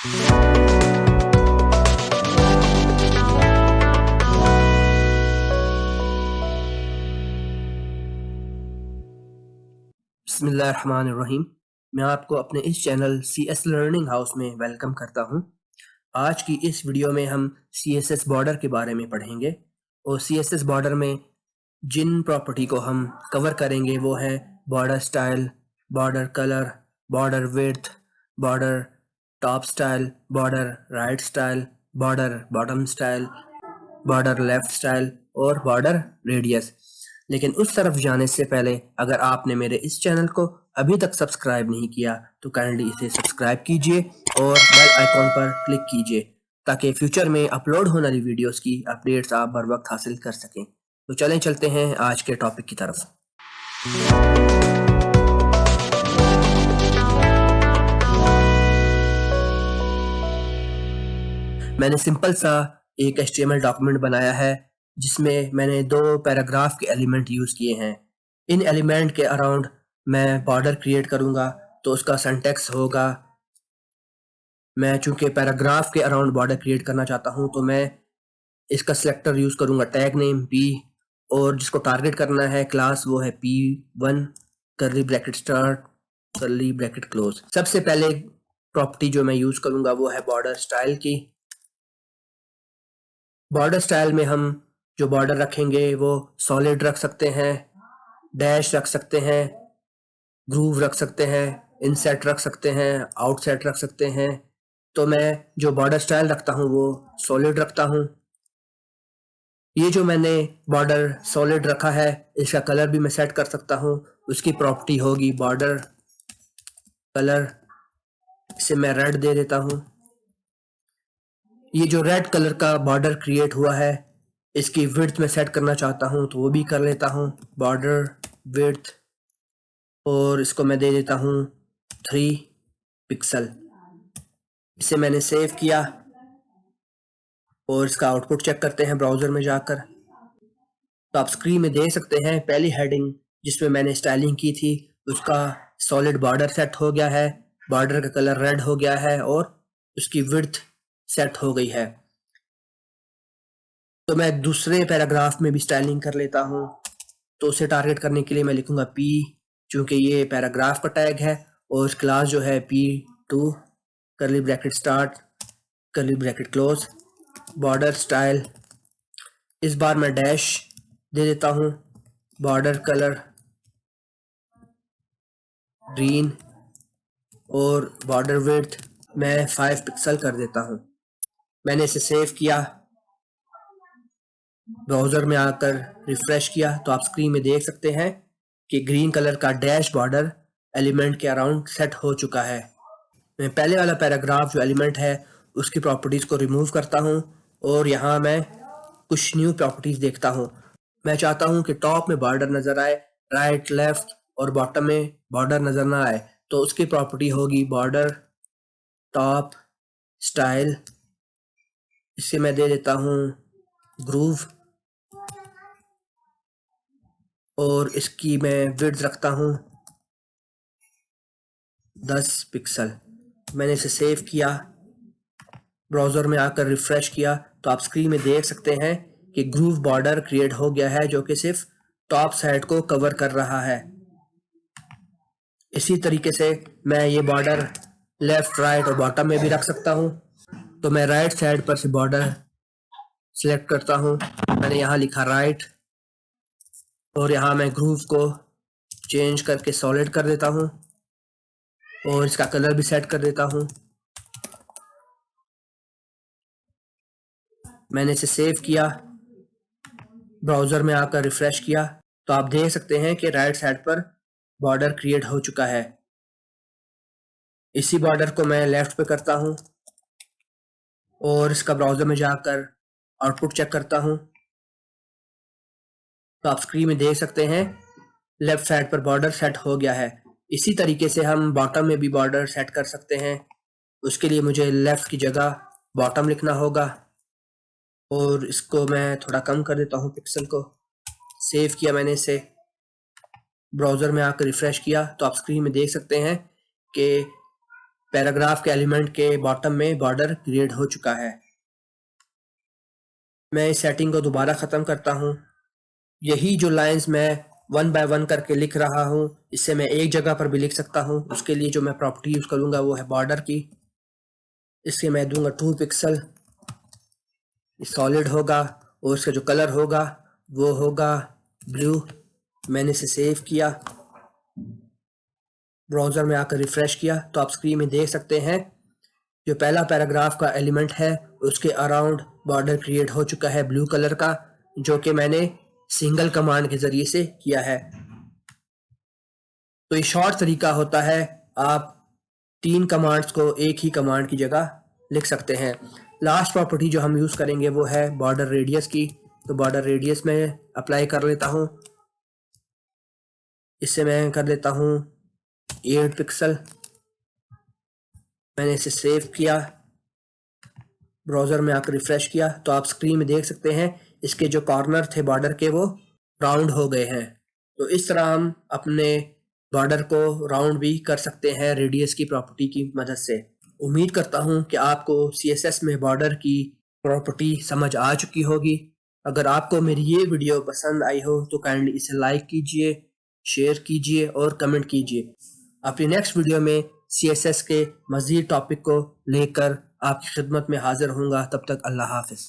बिस्मिल्लाहिर्रहमानिर्रहीम। मैं आपको अपने इस चैनल CS लर्निंग हाउस में वेलकम करता हूं। आज की इस वीडियो में हम CSS बॉर्डर के बारे में पढ़ेंगे और CSS बॉर्डर में जिन प्रॉपर्टी को हम कवर करेंगे वो है border style, border colour, border width, border top style, border right style, border bottom style, border left style और बॉर्डर रेडियस। लेकिन उस तरफ जाने से पहले अगर आपने मेरे इस चैनल को अभी तक सब्सक्राइब नहीं किया तो काइंडली इसे सब्सक्राइब कीजिए और बेल आइकॉन पर क्लिक कीजिए ताकि फ्यूचर में अपलोड होने वाली वीडियोस की अपडेट्स आप बर वक्त हासिल कर सकें। तो चलें चलते हैं आज के टॉपिक की तरफ। मैंने सिंपल सा एक HTML डॉक्यूमेंट बनाया है जिसमें मैंने 2 पैराग्राफ के एलिमेंट यूज़ किए हैं। इन एलिमेंट के अराउंड मैं बॉर्डर क्रिएट करूँगा तो उसका सिंटैक्स होगा, मैं चूँकि पैराग्राफ के अराउंड बॉर्डर क्रिएट करना चाहता हूँ तो मैं इसका सिलेक्टर यूज़ करूँगा टैग नेम P और जिसको टारगेट करना है क्लास वो है P1 curly bracket start curly bracket close. सबसे पहले प्रॉपर्टी जो मैं यूज़ करूँगा वो है बॉर्डर स्टाइल की। बॉर्डर स्टाइल में हम जो बॉर्डर रखेंगे वो सॉलिड रख सकते हैं, डैश रख सकते हैं, ग्रूव रख सकते हैं, इनसेट रख सकते हैं, आउटसेट रख सकते हैं। तो मैं जो बॉर्डर स्टाइल रखता हूँ वो सॉलिड रखता हूँ। ये जो मैंने बॉर्डर सॉलिड रखा है इसका कलर भी मैं सेट कर सकता हूँ। उसकी प्रॉपर्टी होगी बॉर्डर कलर, इसे मैं रेड दे देता हूँ। ये जो रेड कलर का बॉर्डर क्रिएट हुआ है इसकी विड्थ में सेट करना चाहता हूँ तो वो भी कर लेता हूँ, बॉर्डर विड्थ, और इसको मैं दे देता हूँ 3 पिक्सल। इसे मैंने सेव किया और इसका आउटपुट चेक करते हैं ब्राउज़र में जाकर। तो आप स्क्रीन में देख सकते हैं पहली हेडिंग जिसमें मैंने स्टाइलिंग की थी उसका सॉलिड बॉर्डर सेट हो गया है, बॉर्डर का कलर रेड हो गया है और उसकी विड्थ सेट हो गई है। तो मैं दूसरे पैराग्राफ में भी स्टाइलिंग कर लेता हूँ तो उसे टारगेट करने के लिए मैं लिखूंगा P, चूँकि ये पैराग्राफ का टैग है और क्लास जो है P2 curly bracket start curly bracket close, border style. इस बार मैं डैश दे देता हूँ, बॉर्डर कलर ग्रीन और बॉर्डर विड्थ मैं 5 पिक्सल कर देता हूँ। मैंने इसे सेव किया, ब्राउज़र में आकर रिफ्रेश किया तो आप स्क्रीन में देख सकते हैं कि ग्रीन कलर का डैश बॉर्डर एलिमेंट के अराउंड सेट हो चुका है। मैं पहले वाला पैराग्राफ जो एलिमेंट है उसकी प्रॉपर्टीज़ को रिमूव करता हूँ और यहाँ मैं कुछ न्यू प्रॉपर्टीज़ देखता हूँ। मैं चाहता हूँ कि टॉप में बॉर्डर नज़र आए, राइट लेफ्ट और बॉटम में बॉर्डर नज़र ना आए, तो उसकी प्रॉपर्टी होगी बॉर्डर टॉप स्टाइल। इसे मैं दे देता हूँ ग्रूव और इसकी मैं विड्थ रखता हूँ 10 पिक्सल। मैंने इसे सेव किया, ब्राउज़र में आकर रिफ्रेश किया तो आप स्क्रीन में देख सकते हैं कि ग्रूव बॉर्डर क्रिएट हो गया है जो कि सिर्फ टॉप साइड को कवर कर रहा है। इसी तरीके से मैं ये बॉर्डर लेफ्ट राइट और बॉटम में भी रख सकता हूँ। तो मैं राइट साइड पर से बॉर्डर सिलेक्ट करता हूँ, मैंने यहाँ लिखा राइट और यहाँ मैं ग्रूव को चेंज करके सॉलिड कर देता हूँ और इसका कलर भी सेट कर देता हूँ। मैंने इसे सेव किया, ब्राउज़र में आकर रिफ्रेश किया तो आप देख सकते हैं कि राइट साइड पर बॉर्डर क्रिएट हो चुका है। इसी बॉर्डर को मैं लेफ्ट पे करता हूँ और इसका ब्राउज़र में जाकर आउटपुट चेक करता हूँ तो आप स्क्रीन में देख सकते हैं लेफ्ट साइड पर बॉर्डर सेट हो गया है। इसी तरीके से हम बॉटम में भी बॉर्डर सेट कर सकते हैं। उसके लिए मुझे लेफ्ट की जगह बॉटम लिखना होगा और इसको मैं थोड़ा कम कर देता हूँ पिक्सल को। सेव किया मैंने इसे, ब्राउज़र में आकर रिफ्रेश किया तो आप स्क्रीन में देख सकते हैं कि पैराग्राफ के एलिमेंट के बॉटम में बॉर्डर क्रिएट हो चुका है। मैं इस सेटिंग को दोबारा ख़त्म करता हूँ। यही जो लाइंस मैं 1 बाय 1 करके लिख रहा हूँ, इससे मैं एक जगह पर भी लिख सकता हूँ। उसके लिए जो मैं प्रॉपर्टी यूज़ करूँगा वो है बॉर्डर की। इसके मैं दूंगा 2 पिक्सल। सॉलिड होगा और इसका जो कलर होगा वो होगा ब्लू। मैंने इसे सेव किया, ब्राउज़र में आकर रिफ़्रेश किया तो आप स्क्रीन में देख सकते हैं जो पहला पैराग्राफ का एलिमेंट है उसके अराउंड बॉर्डर क्रिएट हो चुका है ब्लू कलर का, जो कि मैंने सिंगल कमांड के ज़रिए से किया है। तो ये शॉर्ट तरीका होता है, आप 3 कमांड्स को एक ही कमांड की जगह लिख सकते हैं। लास्ट प्रॉपर्टी जो हम यूज़ करेंगे वो है बॉर्डर रेडियस की। तो बॉर्डर रेडियस में अप्लाई कर लेता हूँ। इससे मैं कर लेता हूँ 8 पिक्सल। मैंने इसे सेव किया, ब्राउज़र में आकर रिफ़्रेश किया तो आप स्क्रीन में देख सकते हैं इसके जो कॉर्नर थे बॉर्डर के वो राउंड हो गए हैं। तो इस तरह हम अपने बॉर्डर को राउंड भी कर सकते हैं रेडियस की प्रॉपर्टी की मदद से। उम्मीद करता हूँ कि आपको CSS में बॉर्डर की प्रॉपर्टी समझ आ चुकी होगी। अगर आपको मेरी ये वीडियो पसंद आई हो तो काइंडली इसे लाइक कीजिए, शेयर कीजिए और कमेंट कीजिए। अपनी नेक्स्ट वीडियो में CSS के मज़ीद टॉपिक को लेकर आपकी खिदमत में हाजिर होऊंगा। तब तक अल्लाह हाफ़िज़।